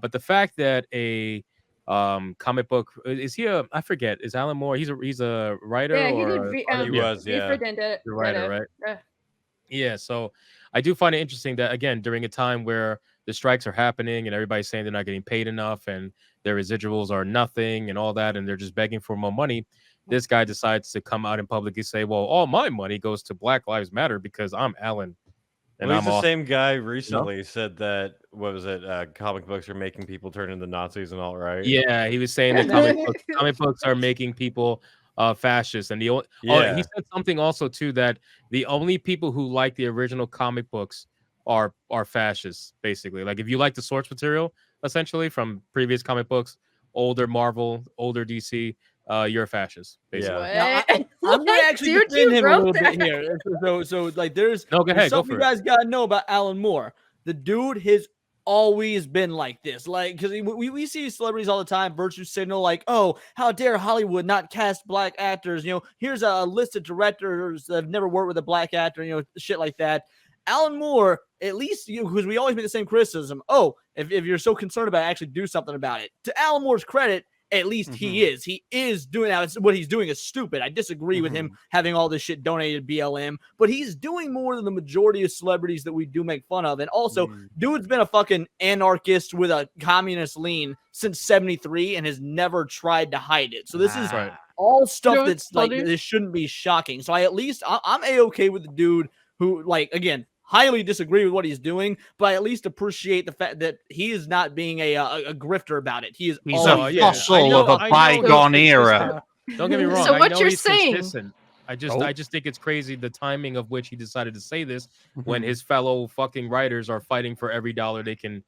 But the fact that a comic book is he a I forget is Alan Moore he's a writer Yeah, he or did. He was, yeah. the writer, right? Yeah, so I do find it interesting that again during a time where the strikes are happening and everybody's saying they're not getting paid enough and their residuals are nothing and all that and they're just begging for more money, this guy decides to come out in public and say, "Well, all my money goes to Black Lives Matter because I'm Alan." And Well, he's I'm the off. same guy recently said that, what was it, comic books are making people turn into Nazis and all, right? Yeah, he was saying that comic books are making people fascist. And he said something also too that the only people who like the original comic books are fascists, basically. Like if you like the source material, essentially from previous comic books, older Marvel, older DC, you're a fascist, basically. Yeah. Now, I'm gonna actually defend him a little bit here. So like there's something you guys gotta know about Alan Moore. The dude has always been like this. Like, because we see celebrities all the time virtue signal, like, oh, how dare Hollywood not cast black actors? You know, here's a list of directors that have never worked with a black actor, you know, shit like that. Alan Moore, at least, because we always make the same criticism. Oh, if you're so concerned about it, actually do something about it. To Alan Moore's credit, at least he is doing that. What he's doing is stupid. I disagree with him having all this shit donated to BLM, but he's doing more than the majority of celebrities that we do make fun of. And also, dude's been a fucking anarchist with a communist lean since 73 and has never tried to hide it. So this is all stuff that's like, this shouldn't be shocking. So I'm A-okay with the dude who, like, again, highly disagree with what he's doing, but I at least appreciate the fact that he is not being a grifter about it. He's a fossil of a bygone era. Don't get me wrong. So what you're saying? I just think it's crazy the timing of which he decided to say this when his fellow fucking writers are fighting for every dollar they can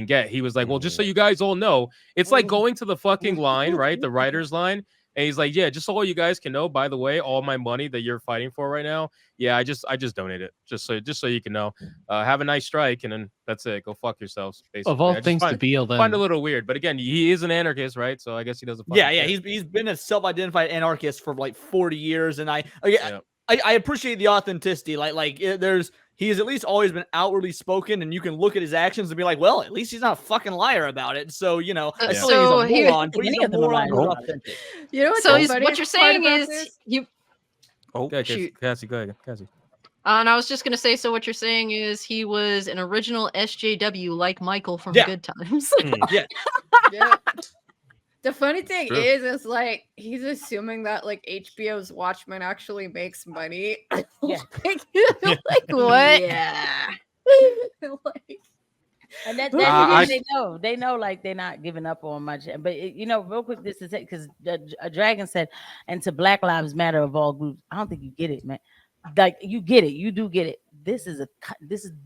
get. He was like, well, just so you guys all know, it's like going to the fucking line, right? The writer's line. And he's like, yeah, just so all you guys can know, by the way, all my money that you're fighting for right now, yeah, I just donate it. Just so you can know. Have a nice strike, and then that's it. Go fuck yourselves. Basically. Of all things to BLM. Find a little weird. But again, he is an anarchist, right? So I guess he doesn't care. He's been a self-identified anarchist for like 40 years, and I appreciate the authenticity. He has at least always been outwardly spoken, and you can look at his actions and be like, well, at least he's not a fucking liar about it. So, you know, I still think he's a moron, but he's a moron who's authentic. You know what you're saying is you. Oh, Cassie, go ahead, Cassie. And I was just gonna say, so what you're saying is he was an original SJW like Michael from Good Times. Yeah. The funny thing is like he's assuming that like HBO's Watchmen actually makes money. Like what? Yeah. Like, and that's they know like they're not giving up on much. But real quick, this is it because a dragon said, and to Black Lives Matter of all groups. I don't think you get it, man. Like you get it, you do get it. This is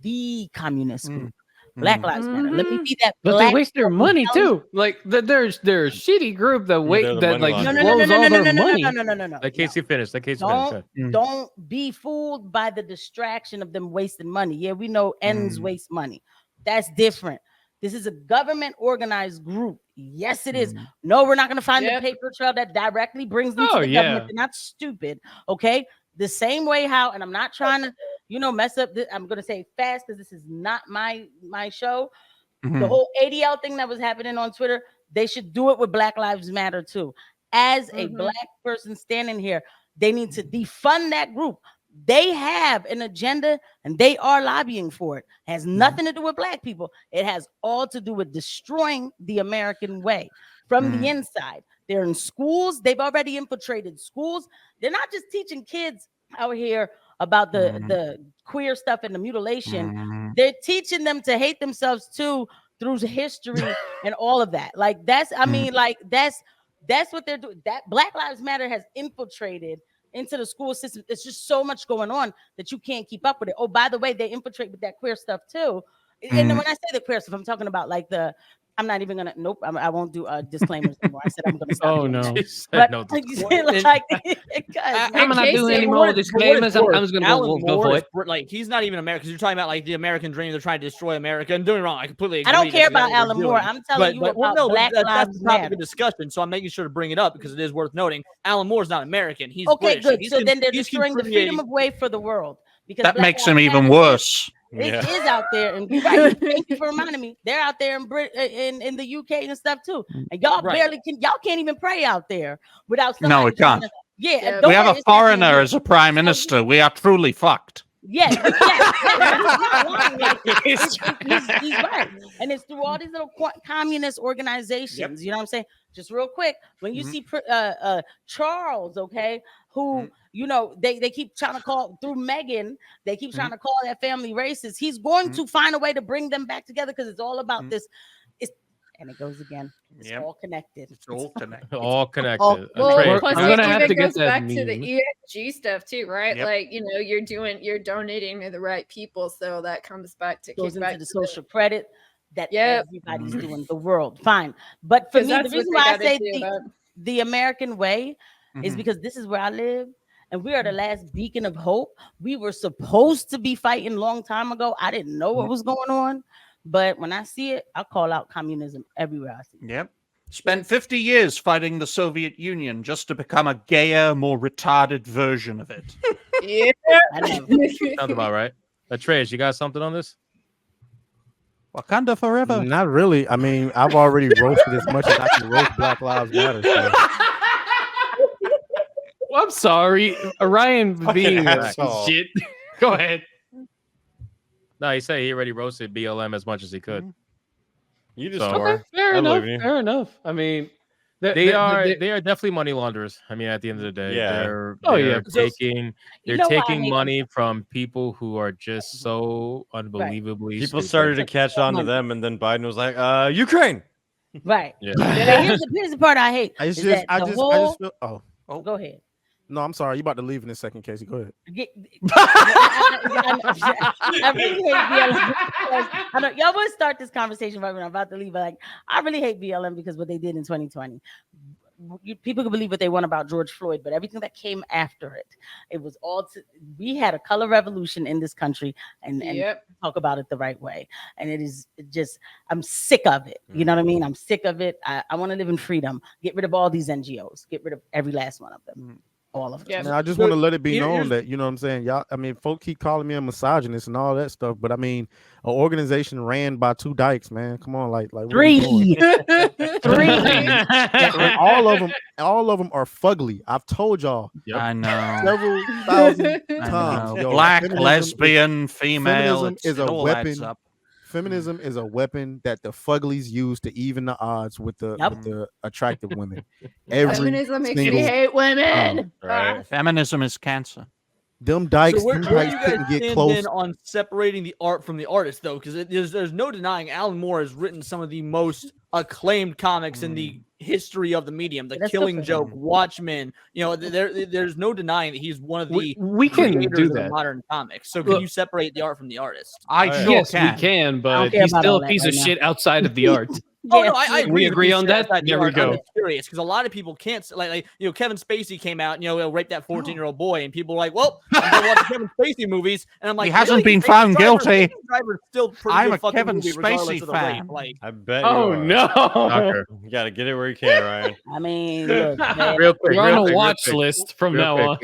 the communist group. Black Lives Matter. Let me be that. But they waste their money too. Like there's a shitty group that blows all their money. No. Let Casey finish. Don't be fooled by the distraction of them wasting money. Yeah, we know ends waste money. That's different. This is a government organized group. Yes, it is. No, we're not going to find the paper trail that directly brings them to the government. They're not stupid. Okay. The same way how, and I'm not trying to, mess up this. I'm going to say fast because this is not my show. The whole ADL thing that was happening on Twitter, they should do it with Black Lives Matter too. As a Black person standing here, they need to defund that group. They have an agenda and they are lobbying for it. It has nothing to do with Black people. It has all to do with destroying the American way from the inside. They're in schools. They've already infiltrated schools. They're not just teaching kids out here about the queer stuff and the mutilation. They're teaching them to hate themselves too through history and all of that. Like that's what they're doing. That Black Lives Matter has infiltrated into the school system. There's just so much going on that you can't keep up with it. Oh, by the way, they infiltrate with that queer stuff too. And then when I say the queer stuff, I'm talking about like I'm not even gonna. Nope, I won't do disclaimers anymore. I said I'm gonna stop. Oh no! But no I'm not doing any more disclaimers. I'm just gonna go for it. Like he's not even American. You're talking about like the American dream. They're trying to destroy America. And don't get me wrong, I completely agree. I don't care about Alan Moore. I'm telling you about Black Lives Matter. That's the topic of discussion. So I'm making sure to bring it up because it is worth noting. Alan Moore's not American. He's okay. British. Good. So then they're destroying the freedom of way for the world because that makes him even worse. It is out there, and you're right. Thank you for reminding me. They're out there in the UK and stuff too. And y'all y'all can't even pray out there without somebody. No, we can't. Yeah, we have a foreigner as a prime minister. We are truly fucked. Yes, he's right, and it's through all these little communist organizations. You know what I'm saying? Just real quick, when you see Charles, okay, who you know they keep trying to call through Meghan, they keep trying to call that family racist. He's going to find a way to bring them back together because it's all about this. And it goes again. It's all connected. It's all connected. All connected. Well, plus I'm gonna have to get goes that back meme. to the ESG stuff too, right? Like, you know, you're donating to the right people, so that comes back to goes into the social credit that everybody's Mm-hmm. doing. The world, fine. But for me, the reason why I say the American way is because this is where I live. And we are the last beacon of hope. We were supposed to be fighting a long time ago. I didn't know what was going on. But when I see it, I call out communism everywhere I see it. Yep. Spent 50 years fighting the Soviet Union just to become a gayer, more retarded version of it. Sounds about right. Atreus, you got something on this? Wakanda forever. Not really. I mean, I've already roasted as much as I can roast Black Lives Matter. So. Well, I'm sorry, Orion being shit. Go ahead. No, he said he already roasted BLM as much as he could. You just are. Fair enough. Fair enough. I mean, they are definitely money launderers. I mean, at the end of the day, they're taking money from people who are just so unbelievably. People stupid. started to catch on to them, and then Biden was like, "Ukraine." Right. Yeah. Here's the part I hate. I just feel, oh, go ahead. No, I'm sorry. You about to leave in a second, Casey. Go ahead. I really hate BLM. I know y'all would start this conversation right when I'm about to leave, but like I really hate BLM because what they did in 2020. People can believe what they want about George Floyd, but everything that came after it was all. We had a color revolution in this country, and talk about it the right way. And it is just, I'm sick of it. You know what I mean? I'm sick of it. I want to live in freedom. Get rid of all these NGOs. Get rid of every last one of them. All of them. Yeah, I just want to let it be known that, you know what I'm saying, y'all, I mean, folk keep calling me a misogynist and all that stuff, but I mean, an organization ran by two dykes, man. Come on, like three. all of them are fugly. I've told y'all. I know. Several thousand times. Yo, black, lesbian, female. Feminism is a weapon. Feminism is a weapon that the fuglies use to even the odds with the attractive women. Feminism makes me hate women. Right. Feminism is cancer. Them dykes, where them dykes you guys couldn't get stand close. in on separating the art from the artist, though, because there's no denying Alan Moore has written some of the most acclaimed comics in the history of the medium. The Killing Joke, Watchmen. You know, there's no denying that he's one of the we can do that of modern comics. So can you separate the art from the artist? Yes, we can, but he's still a piece of shit outside of the art. Oh no, I agree. We agree on that. There we go. I'm curious because a lot of people can't like you know Kevin Spacey came out and raped that 14-year-old boy and people were like, well, I'm gonna watch Kevin Spacey movies and I'm like, he hasn't been found guilty. Still I'm a Kevin Spacey fan. Like, I bet. Oh no! You gotta get it where you can, Ryan. I mean, look, man, real quick, you're on a watch list from now on.